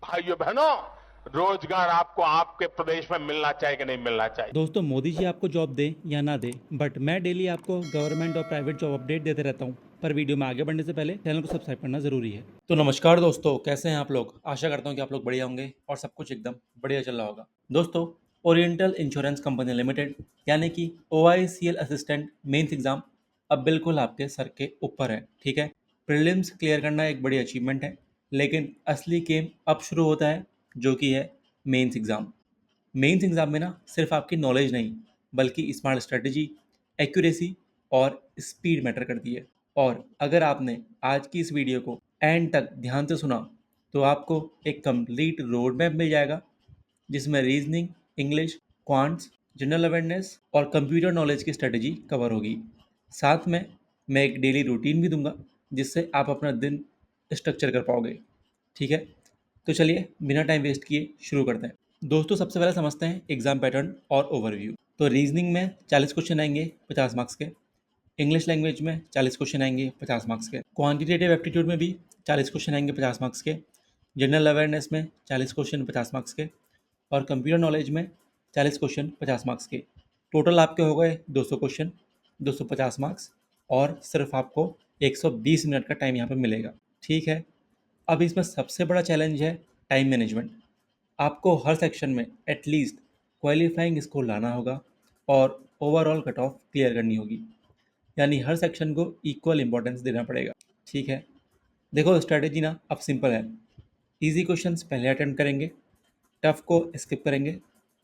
भाइयों बहनों, रोजगार आपको आपके प्रदेश में मिलना चाहिए कि नहीं मिलना चाहिए। दोस्तों, मोदी जी आपको जॉब दें या ना दें, बट मैं डेली आपको गवर्नमेंट और प्राइवेट जॉब अपडेट देते रहता हूँ। पर वीडियो में आगे बढ़ने से पहले चैनल को सब्सक्राइब करना ज़रूरी है। तो नमस्कार दोस्तों, कैसे हैं आप लोग? आशा करता हूँ कि आप लोग बढ़िया होंगे और सब कुछ एकदम बढ़िया चल रहा होगा। दोस्तों, ओरिएंटल इंश्योरेंस कंपनी लिमिटेड यानी कि OICL असिस्टेंट मेंस एग्ज़ाम अब बिल्कुल आपके सर के ऊपर है। ठीक है, प्रीलिम्स क्लियर करना एक बड़ी अचीवमेंट है, लेकिन असली गेम अब शुरू होता है, जो कि है मेंस एग्ज़ाम। मेंस एग्जाम में ना सिर्फ आपकी नॉलेज नहीं, बल्कि स्मार्ट स्ट्रेटजी, एक्यूरेसी और स्पीड मैटर करती है। और अगर आपने आज की इस वीडियो को एंड तक ध्यान से सुना, तो आपको एक कंप्लीट रोड मैप मिल जाएगा, जिसमें reasoning, English, quants, general awareness और कंप्यूटर नॉलेज की स्ट्रेटजी कवर होगी। साथ में मैं एक डेली रूटीन भी दूंगा, जिससे आप अपना दिन स्ट्रक्चर कर पाओगे। ठीक है, तो चलिए बिना टाइम वेस्ट किए शुरू करते हैं। दोस्तों, सबसे पहले समझते हैं एग्जाम पैटर्न और ओवरव्यू। तो रीजनिंग में 40 क्वेश्चन आएंगे 50 मार्क्स के। इंग्लिश लैंग्वेज में 40 क्वेश्चन आएंगे 50 मार्क्स के। क्वांटिटेटिव एप्टीट्यूड में भी 40 क्वेश्चन आएंगे 50 मार्क्स के। जनरल अवेयरनेस में 40 क्वेश्चन 50 मार्क्स के। और कंप्यूटर नॉलेज में 40 क्वेश्चन 50 मार्क्स के। टोटल आपके हो गए 200 क्वेश्चन, 250 मार्क्स, और सिर्फ आपको 120 मिनट का टाइम यहाँ पे मिलेगा। ठीक है, अब इसमें सबसे बड़ा चैलेंज है टाइम मैनेजमेंट। आपको हर सेक्शन में एटलीस्ट क्वालिफाइंग स्कोर लाना होगा और ओवरऑल कट ऑफ क्लियर करनी होगी, यानी हर सेक्शन को इक्वल इंपॉर्टेंस देना पड़ेगा। ठीक है, देखो स्ट्रैटेजी ना अब सिंपल है। इजी क्वेश्चंस पहले अटेम्प्ट करेंगे, टफ को स्किप करेंगे,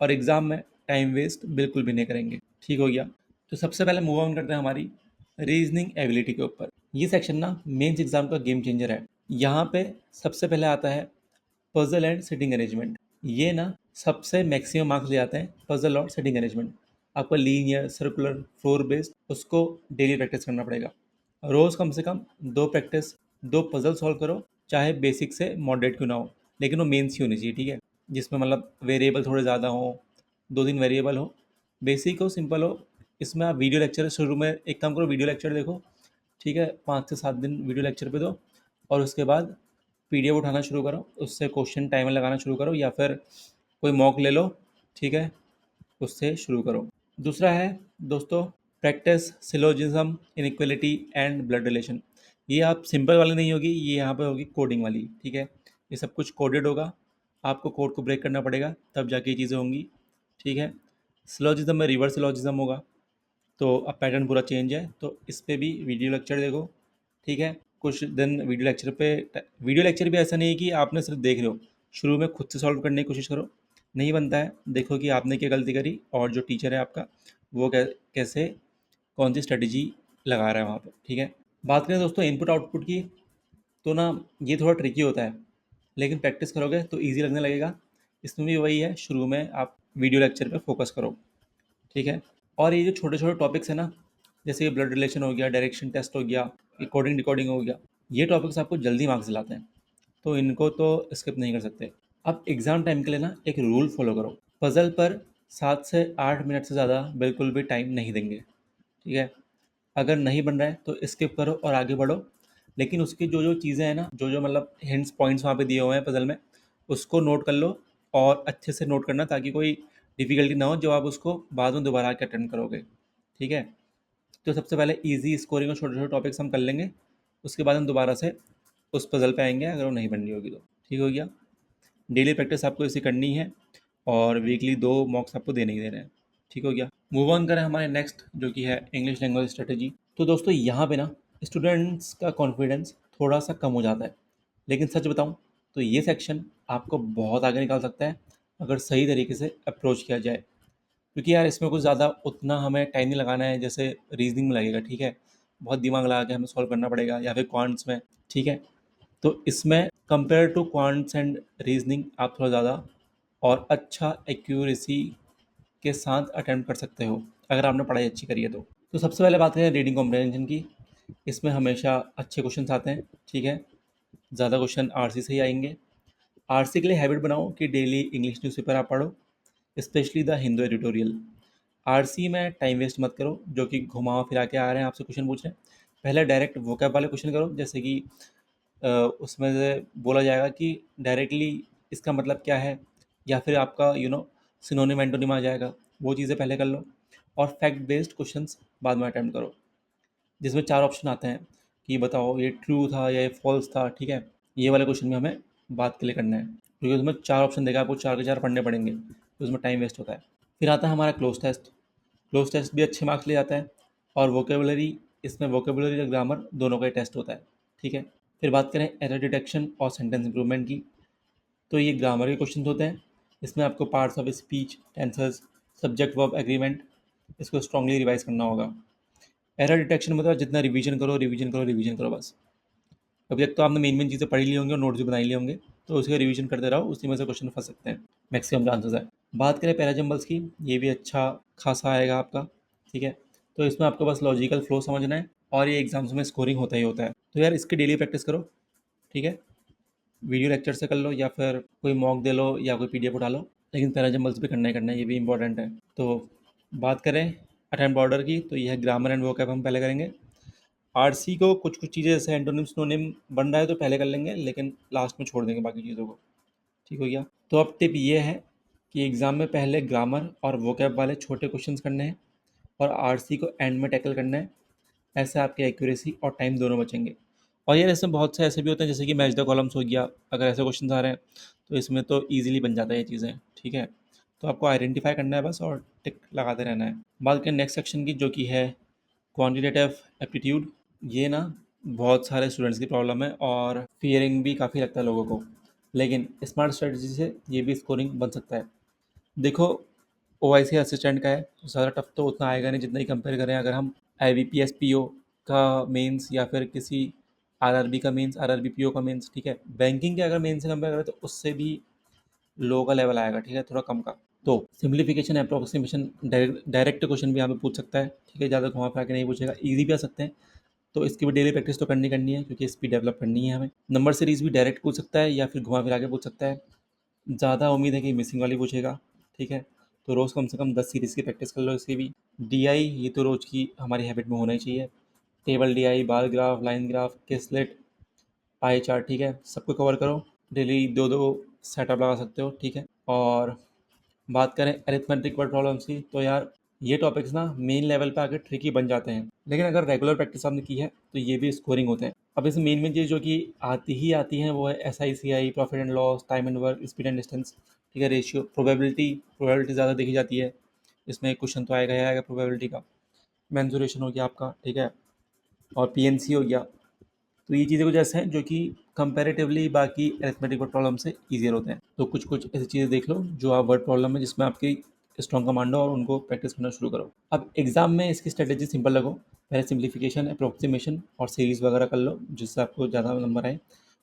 और एग्ज़ाम में टाइम वेस्ट बिल्कुल भी नहीं करेंगे। ठीक हो गया, तो सबसे पहले मूव ऑन करते हैं हमारी रीजनिंग एबिलिटी के ऊपर। ये सेक्शन ना मेंस एग्जाम का गेम चेंजर है। यहाँ पे सबसे पहले आता है पजल एंड सिटिंग अरेंजमेंट। ये ना सबसे मैक्सिमम मार्क्स ले जाते हैं पजल और सिटिंग अरेंजमेंट। आपको लीनियर, सर्कुलर, फ्लोर बेस्ड उसको डेली प्रैक्टिस करना पड़ेगा। रोज़ कम से कम 2 प्रैक्टिस, 2 पजल सॉल्व करो, चाहे बेसिक से मॉडरेट क्यों ना हो, लेकिन वो मेंस ही होनी चाहिए। ठीक है, जिसमें मतलब वेरिएबल थोड़े ज़्यादा हो, 2 3 वेरिएबल हो, बेसिक हो, सिंपल हो। इसमें आप वीडियो लेक्चर शुरू में एक काम करो, वीडियो लेक्चर देखो। ठीक है, 5 से 7 दिन वीडियो लेक्चर पे दो, और उसके बाद PDF उठाना शुरू करो, उससे क्वेश्चन टाइमर लगाना शुरू करो, या फिर कोई मॉक ले लो। ठीक है, उससे शुरू करो। दूसरा है दोस्तों, practice syllogism, inequality and blood relation. ये आप सिंपल वाली नहीं होगी, ये यहाँ पे होगी कोडिंग वाली। ठीक है, ये सब कुछ कोडेड होगा, आपको कोड को ब्रेक करना पड़ेगा, तब जाके ये चीज़ें होंगी। ठीक है, सिलोजिज्म में रिवर्स सिलोजिज्म होगा, तो अब पैटर्न पूरा चेंज है, तो इस पे भी वीडियो लेक्चर देखो। ठीक है, कुछ दिन वीडियो लेक्चर भी ऐसा नहीं है कि आपने सिर्फ देख रहे हो। शुरू में खुद से सॉल्व करने की कोशिश करो, नहीं बनता है, देखो कि आपने क्या गलती करी और जो टीचर है आपका वो कैसे कौन सी स्ट्रेटजी लगा रहा है वहाँ पर। ठीक है, बात करें दोस्तों इनपुट आउटपुट की, तो ना ये थोड़ा ट्रिकी होता है, लेकिन प्रैक्टिस करोगे तो ईजी लगने लगेगा। इसमें भी वही है, शुरू में आप वीडियो लेक्चर पे फोकस करो। ठीक है, और ये जो छोटे छोटे टॉपिक्स है ना, जैसे कि ब्लड रिलेशन हो गया, डायरेक्शन टेस्ट हो गया, कोडिंग डिकोडिंग हो गया, ये टॉपिक्स आपको जल्दी मार्क्स दिलाते हैं, तो इनको तो स्किप नहीं कर सकते। अब एग्ज़ाम टाइम के लिए ना एक रूल फॉलो करो। पज़ल पर 7 से 8 मिनट से ज़्यादा बिल्कुल भी टाइम नहीं देंगे। ठीक है, अगर नहीं बन रहा है तो स्किप करो और आगे बढ़ो, लेकिन उसकी जो जो चीज़ें हैं ना, जो जो मतलब हिंट्स पॉइंट्स वहाँ पे दिए हुए हैं पज़ल में, उसको नोट कर लो, और अच्छे से नोट करना, ताकि कोई डिफ़िकल्टी ना हो जब आप उसको बाद में दोबारा आके अटेम्प्ट करोगे। ठीक है, तो सबसे पहले ईजी स्कोरिंग और छोटे छोटे टॉपिक्स हम कर लेंगे, उसके बाद हम दोबारा से उस पज़ल पे आएंगे अगर वो नहीं बन रही होगी तो। ठीक हो गया, डेली प्रैक्टिस आपको इसे करनी है, और वीकली 2 मॉक्स आपको देने ही देने हैं। ठीक हो गया, मूव ऑन करें हमारे नेक्स्ट, जो कि है इंग्लिश लैंग्वेज स्ट्रेटजी। तो दोस्तों, यहाँ पे ना स्टूडेंट्स का कॉन्फिडेंस थोड़ा सा कम हो जाता है, लेकिन सच बताऊँ तो ये सेक्शन आपको बहुत आगे निकाल सकता है, अगर सही तरीके से अप्रोच किया जाए। क्योंकि यार इसमें कुछ ज़्यादा उतना हमें टाइम नहीं लगाना है, जैसे रीजनिंग में लगेगा। ठीक है, बहुत दिमाग लगा के हमें सॉल्व करना पड़ेगा, या फिर क्वांट्स में। ठीक है, तो इसमें compare to quants and reasoning आप थोड़ा ज़्यादा और अच्छा एक्यूरेसी के साथ अटेम्प्ट कर सकते हो, अगर आपने पढ़ाई अच्छी करी है तो सबसे पहले बात करें रीडिंग कॉम्प्रहेंशन की। इसमें हमेशा अच्छे क्वेश्चन आते हैं। ठीक है, ज़्यादा क्वेश्चन RC से ही आएंगे। RC के लिए हैबिट बनाओ कि डेली इंग्लिश न्यूज़पेपर आप पढ़ो, specially the Hindu editorial. RC में टाइम वेस्ट मत करो, जो कि घुमा फिरा के आ रहे हैं आपसे क्वेश्चन पूछ रहे हैं। पहले डायरेक्ट वोकैब वाले क्वेश्चन करो, जैसे कि उसमें से बोला जाएगा कि डायरेक्टली इसका मतलब क्या है, या फिर आपका सिनोनिम एंटोनिम आ जाएगा, वो चीज़ें पहले कर लो। और फैक्ट बेस्ड क्वेश्चंस बाद में अटेम्प्ट करो, जिसमें 4 ऑप्शन आते हैं कि बताओ ये ट्रू था या ये फॉल्स था, ठीक है। ये वाले क्वेश्चन में हमें बात के लिए करना है, क्योंकि उसमें 4 ऑप्शन देगा, आपको 4 के 4 पढ़ने पड़ेंगे, तो उसमें टाइम वेस्ट होता है। फिर आता है हमारा क्लोज टेस्ट भी अच्छे मार्क्स ले जाता है। और वोकेबुलरी, इसमें वोकेबुलरी और ग्रामर दोनों का ही टेस्ट होता है, ठीक है। फिर बात करें एरर डिटेक्शन और सेंटेंस इंप्रूवमेंट की, तो ये ग्रामर के क्वेश्चन होते हैं। इसमें आपको parts of speech, tenses, subject verb agreement, इसको स्ट्रांगली रिवाइज करना होगा। एरर डिटेक्शन मतलब जितना रिवीजन करो रिवीजन करो रिवीजन करो बस। अभी तक तो आपने मेन मेन चीज़ें पढ़ी ली होंगी और नोट्स भी बनाई लिए होंगे, तो उसका रिवीजन करते रहो, उसी में से क्वेश्चन फंस सकते हैं, मैक्सिमम चांसेस है। बात करें पैराजम्बल्स की, ये भी अच्छा खासा आएगा आपका, ठीक है। तो इसमें आपको बस लॉजिकल फ्लो समझना है, और ये एग्जाम्स में स्कोरिंग होता ही होता है, तो यार इसकी डेली प्रैक्टिस करो, ठीक है। वीडियो लेक्चर से कर लो या फिर कोई मॉक दे लो या कोई पीडीएफ उठा लो, लेकिन पैराजम्बल्स भी करना ही करना है, ये भी इंपॉर्टेंट है। तो बात करें अटेम्प्ट ऑर्डर की, तो यह ग्रामर एंड वोकैब हम पहले करेंगे। आरसी को कुछ कुछ चीज़ें जैसे एंटोनिम सिनोनिम बन रहा है तो पहले कर लेंगे, लेकिन लास्ट में छोड़ देंगे बाकी चीज़ों को, ठीक हो गया। तो अब टिप ये है कि एग्ज़ाम में पहले ग्रामर और वोकैब वाले छोटे क्वेश्चंस करने हैं, और आरसी को एंड में टैकल करना है। ऐसे आपके एक्यूरेसी और टाइम दोनों बचेंगे। और यार इसमें बहुत से ऐसे भी होते हैं, जैसे कि मैच द कॉलम्स हो गया, अगर ऐसे क्वेश्चन आ रहे हैं तो इसमें तो ईजिली बन जाता है ये चीज़ें, ठीक है। तो आपको आइडेंटिफाई करना है बस, और टिक लगाते रहना है। बात करें नेक्स्ट सेक्शन की, जो कि है क्वान्टिटेटिव एप्टीट्यूड। ये ना बहुत सारे स्टूडेंट्स की प्रॉब्लम है, और फियरिंग भी काफ़ी लगता है लोगों को, लेकिन स्मार्ट स्ट्रेटजी से ये भी स्कोरिंग बन सकता है। देखो, ओआईसी असिस्टेंट का है, ज़्यादा टफ तो उतना आएगा नहीं, जितना ही कंपेयर करें अगर हम आईबीपीएस पीओ का मेंस या फिर किसी आरआरबी का मेंस, आरआरबी पीओ का मेंस, ठीक है। बैंकिंग के अगर मेंस से कंपेयर करें तो उससे भी लो का लेवल आएगा, ठीक है, थोड़ा कम का। तो सिंप्लीफिकेशन, अप्रोक्सीमेशन, डायरेक्ट क्वेश्चन भी यहाँ पे पूछ सकता है, ठीक है, ज़्यादा घुमा फिरा के नहीं पूछेगा, ईजी भी आ सकते हैं। तो इसकी भी डेली प्रैक्टिस तो करनी करनी है, क्योंकि स्पीड डेवलप करनी है हमें। नंबर सीरीज भी डायरेक्ट पूछ सकता है या फिर घुमा फिरा के पूछ सकता है। ज़्यादा उम्मीद है कि मिसिंग वाली पूछेगा, ठीक है। तो रोज़ कम से कम 10 सीरीज़ की प्रैक्टिस कर लो इसकी भी। डीआई ये तो रोज़ की हमारी हैबिट में होना ही चाहिए। Table DI, bar graph, line graph, caselet, pie chart, ठीक है, सबको कवर करो। डेली 2-2 सेटअप लगा सकते हो, ठीक है। और बात करें अरिथमेटिक वर्ड प्रॉब्लम्स की, तो यार ये टॉपिक्स ना मेन लेवल पे आके ट्रिकी बन जाते हैं, लेकिन अगर रेगुलर प्रैक्टिस आपने की है तो ये भी स्कोरिंग होते हैं। अब इस मेन में चीज़ जो कि आती ही आती हैं वो है SICI, profit and loss, time and work, speed and distance, ठीक है, रेशियो, प्रोबेबिलिटी ज़्यादा देखी जाती है, इसमें क्वेश्चन तो आएगा ही आएगा प्रोबेबिलिटी का। मेंसुरेशन हो गया आपका, ठीक है, और पीएनसी हो गया। तो ये चीज़ें कुछ ऐसे हैं जो कि कंपैरेटिवली बाकी अरिथमेटिक वर्ड प्रॉब्लम से ईजियर होते हैं। तो कुछ कुछ ऐसी चीज़ें देख लो जो आप वर्ड प्रॉब्लम में जिसमें आपकी स्ट्रॉन्ग कमांड हो, और उनको प्रैक्टिस करना शुरू करो। अब एग्जाम में इसकी स्ट्रेटेजी सिंपल रखो, पहले सिंप्लीफिकेशन, अप्रोक्सीमेशन और सीरीज वगैरह कर लो जिससे आपको ज़्यादा नंबर आए।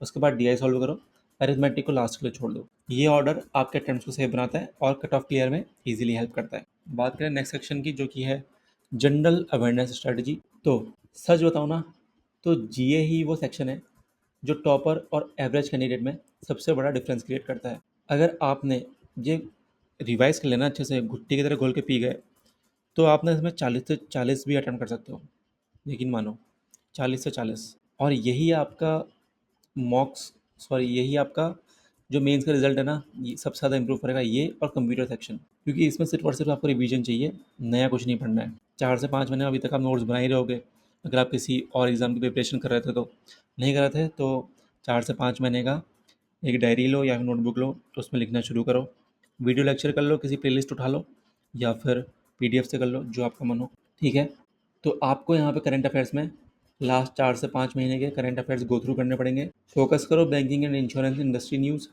उसके बाद डीआई सॉल्व करो, अरिथमेटिक को लास्ट के लिए छोड़ दो। ये ऑर्डर आपके अटेम्प्ट्स को सेव बनाता है और कट ऑफ क्लियर में ईजिली हेल्प करता है। बात करें नेक्स्ट सेक्शन की, जो कि है जनरल अवेयरनेस स्ट्रेटजी। तो सच बताओ ना, तो जीए ही वो सेक्शन है जो टॉपर और एवरेज कैंडिडेट में सबसे बड़ा डिफरेंस क्रिएट करता है। अगर आपने ये रिवाइज कर लेना अच्छे से, घुट्टी की तरह घोल के पी गए, तो आपने इसमें 40 से 40 भी अटेम्प्ट कर सकते हो, यकीन मानो, 40 से 40। और यही आपका मॉक्स सॉरी यही आपका जो मेंस का रिजल्ट है ना, ये सबसे ज़्यादा इंप्रूव करेगा, ये और कंप्यूटर सेक्शन, क्योंकि इसमें सिर्फ और सिर्फ आपको रिवीजन चाहिए, नया कुछ नहीं पढ़ना है। 4 से 5 महीने में अभी तक आप नोट्स बना ही रहोगे, अगर आप किसी और एग्ज़ाम की प्रिपरेशन कर रहे थे तो। नहीं कर रहे थे तो 4 से 5 महीने का एक डायरी लो या फिर नोटबुक लो, तो उसमें लिखना शुरू करो। वीडियो लेक्चर कर लो, किसी प्लेलिस्ट उठा लो, या फिर पीडीएफ से कर लो, जो आपका मन हो, ठीक है। तो आपको यहाँ पे करंट अफेयर्स में लास्ट 4 से 5 महीने के करंट अफेयर्स गो थ्रू करने पड़ेंगे। फोकस करो banking and insurance industry news,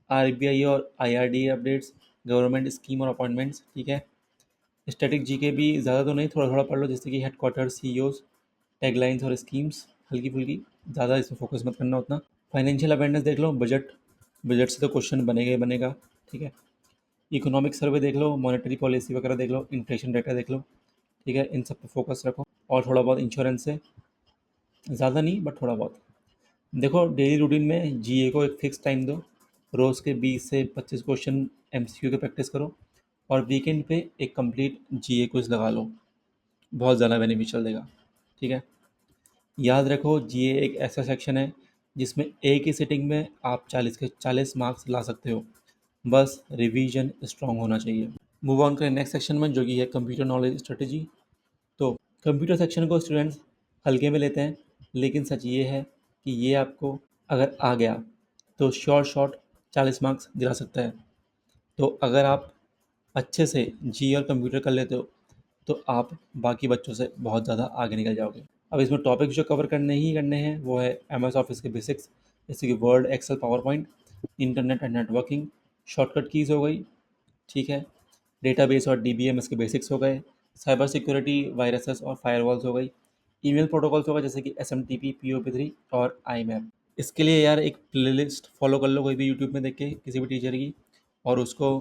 RBI और आईआरडीए अपडेट्स, गवर्नमेंट स्कीम और अपॉइंटमेंट्स, ठीक है। स्टैटिक जीके भी ज़्यादा तो नहीं, थोड़ा थोड़ा पढ़ लो, जैसे कि हेडक्वार्टर, सीईओज, टैगलाइंस और स्कीम्स, हल्की फुल्की, ज़्यादा इसमें फोकस मत करना उतना। फाइनेंशियल अवेयरनेस देख लो, बजट से तो क्वेश्चन बनेगा ही बनेगा, ठीक है। इकोनॉमिक सर्वे देख लो, मॉनेटरी पॉलिसी वगैरह देख लो, इन्फ्लेशन डेटा देख लो, ठीक है, इन सब पे फोकस रखो। और थोड़ा बहुत इंश्योरेंस से, ज़्यादा नहीं बट थोड़ा बहुत। देखो, डेली रूटीन में जीए को एक फिक्स टाइम दो, रोज़ के 20 से 25 क्वेश्चन एमसीक्यू के प्रैक्टिस करो, और वीकेंड पे एक कंप्लीट जीए क्विज लगा लो, बहुत ज़्यादा बेनिफिशियल देगा, ठीक है। याद रखो, जीए एक ऐसा सेक्शन है जिसमें एक ही सिटिंग में आप 40 के 40 मार्क्स ला सकते हो। बस रिवीजन स्ट्रांग होना चाहिए। मूव ऑन करें नेक्स्ट सेक्शन में, जो कि है कंप्यूटर नॉलेज स्ट्रेटजी। तो कंप्यूटर सेक्शन को स्टूडेंट्स हल्के में लेते हैं, लेकिन सच ये है कि ये आपको अगर आ गया तो श्योर शॉट 40 मार्क्स दिला सकता है। तो अगर आप अच्छे से जी और कंप्यूटर कर लेते हो तो आप बाकी बच्चों से बहुत ज़्यादा आगे निकल जाओगे। अब इसमें टॉपिक्स जो कवर करने हैं वो है एमएस ऑफिस के बेसिक्स, जैसे कि word, Excel, PowerPoint, internet and networking, shortcut keys हो गई, ठीक है, डेटाबेस और डीबीएमएस के बेसिक्स हो गए, साइबर सिक्योरिटी, वायरसेस और फायरवॉल्स हो गई, ईमेल प्रोटोकॉल्स हो गए जैसे कि एसएमटीपी, पीओपी3 और आईमैप। इसके लिए यार एक प्लेलिस्ट फॉलो कर लो कोई भी यूट्यूब में देख के किसी भी टीचर की, और उसको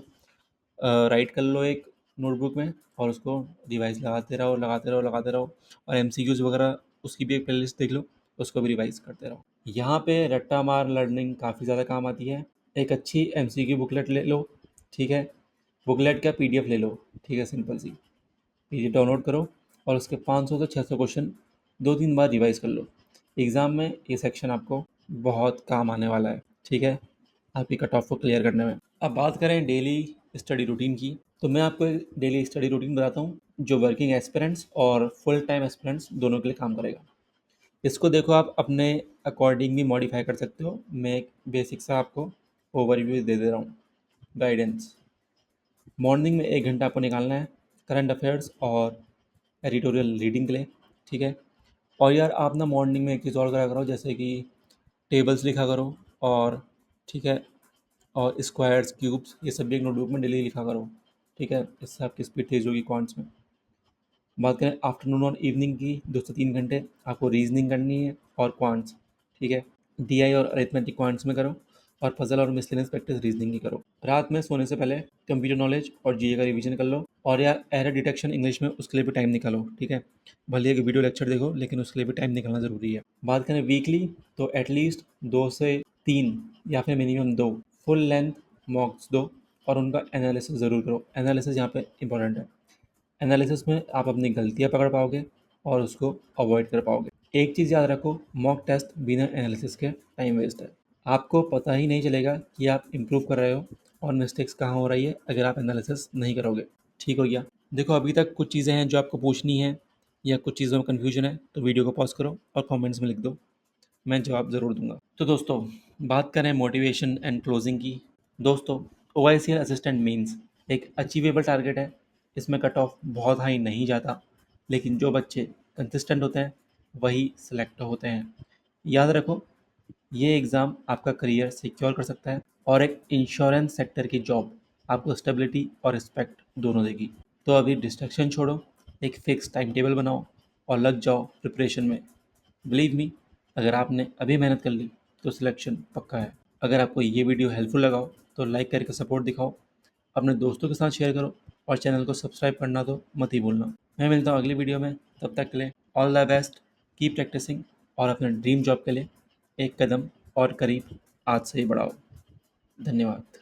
राइट कर लो एक नोटबुक में, और उसको रिवाइज लगाते रहो। और एमसीक्यूज वगैरह उसकी भी एक प्लेलिस्ट देख लो, उसको भी रिवाइज करते रहो। यहाँ पे रट्टा मार लर्निंग काफ़ी ज़्यादा काम आती है। एक अच्छी एमसीक्यू बुकलेट ले लो, ठीक है, बुकलेट का पीडीएफ ले लो, ठीक है, सिंपल सी पीडीएफ डाउनलोड करो और उसके 500 से 600 क्वेश्चन 2-3 बार रिवाइज कर लो। एग्ज़ाम में ये सेक्शन आपको बहुत काम आने वाला है, ठीक है, आपकी कट ऑफ को क्लियर करने में। अब बात करें डेली स्टडी रूटीन की, तो मैं आपको एक डेली स्टडी रूटीन बताता हूँ जो वर्किंग एस्पिरेंट्स और फुल टाइम एस्पिरेंट्स दोनों के लिए काम करेगा। इसको देखो आप अपने अकॉर्डिंग भी मॉडिफाई कर सकते हो। मैं एक बेसिक सा आपको ओवरव्यू दे दे रहा हूँ। गाइडेंस, मॉर्निंग में 1 घंटा आपको निकालना है करंट अफेयर्स और एडिटोरियल रीडिंग के लिए, ठीक है। और यार आप ना मॉर्निंग में एक चीज़ और करा करो, जैसे कि टेबल्स लिखा करो, और ठीक है, और स्क्वायर्स, क्यूब्स, ये सब भी एक नोटबुक में डेली लिखा करो, ठीक है, इससे आपकी स्पीड तेज होगी क्वांट्स में। बात करें आफ्टरनून और इवनिंग की, 2 से 3 घंटे आपको रीजनिंग करनी है और क्वांट्स, ठीक है, डीआई और अरिथमेटिक क्वांट्स में करो, और पजल और मिसलेनियस प्रैक्टिस रीजनिंग की करो। रात में सोने से पहले कंप्यूटर नॉलेज और जीए का रिवीजन कर लो, और यार एरर डिटेक्शन इंग्लिश में उसके लिए भी टाइम निकालो, ठीक है, भले एक वीडियो लेक्चर देखो लेकिन उसके लिए भी टाइम निकालना ज़रूरी है। बात करें वीकली, तो एटलीस्ट 2 से 3 या फिर मिनिमम 2 फुल लेंथ मॉक्स दो, और उनका एनालिसिस ज़रूर करो। एनालिसिस यहाँ पे इंपॉर्टेंट है। एनालिसिस में आप अपनी गलतियाँ पकड़ पाओगे और उसको अवॉइड कर पाओगे। एक चीज़ याद रखो, मॉक टेस्ट बिना एनालिसिस के टाइम वेस्ट है। आपको पता ही नहीं चलेगा कि आप इम्प्रूव कर रहे हो और मिस्टेक्स कहाँ हो रही है अगर आप एनालिसिस नहीं करोगे। ठीक हो गया। देखो अभी तक कुछ चीज़ें हैं जो आपको पूछनी है या कुछ चीज़ों में कन्फ्यूजन है तो वीडियो को पॉज करो और कमेंट्स में लिख दो, मैं जवाब ज़रूर दूंगा। तो दोस्तों बात करें मोटिवेशन एंड क्लोजिंग की। दोस्तों OICL असिस्टेंट मीन्स एक अचीवेबल टारगेट है। इसमें कट ऑफ बहुत हाई नहीं जाता, लेकिन जो बच्चे कंसिस्टेंट होते हैं वही सिलेक्ट होते हैं। याद रखो, ये एग्ज़ाम आपका करियर सिक्योर कर सकता है, और एक इंश्योरेंस सेक्टर की जॉब आपको स्टेबिलिटी और रिस्पेक्ट दोनों देगी। तो अभी डिस्ट्रैक्शन छोड़ो, एक फिक्स टाइम टेबल बनाओ और लग जाओ प्रिपरेशन में। बिलीव मी, अगर आपने अभी मेहनत कर ली तो सिलेक्शन पक्का है। अगर आपको ये वीडियो हेल्पफुल लगा हो तो लाइक करके सपोर्ट दिखाओ, अपने दोस्तों के साथ शेयर करो, और चैनल को सब्सक्राइब करना तो मत ही भूलना। मैं मिलता हूँ अगली वीडियो में, तब तक के लिए all the best, keep practising, और अपने ड्रीम जॉब के लिए एक कदम और करीब आज से ही बढ़ाओ। धन्यवाद।